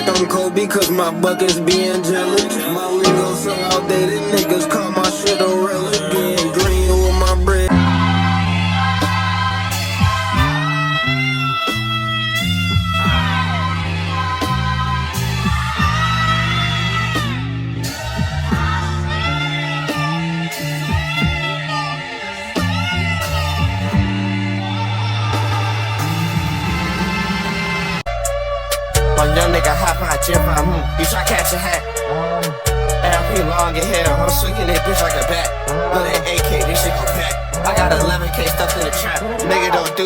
like I'm Kobe, cause my buckets be angelic. My lingo so outdated, niggas call my shit a relic. Being green with my bread. My young nigga hop out, jump out, you try catch a hat. LP long in hair, I'm swinging that bitch like a bat. Look at AK, this shit go back. I got 11K stuff in the trap, nigga don't do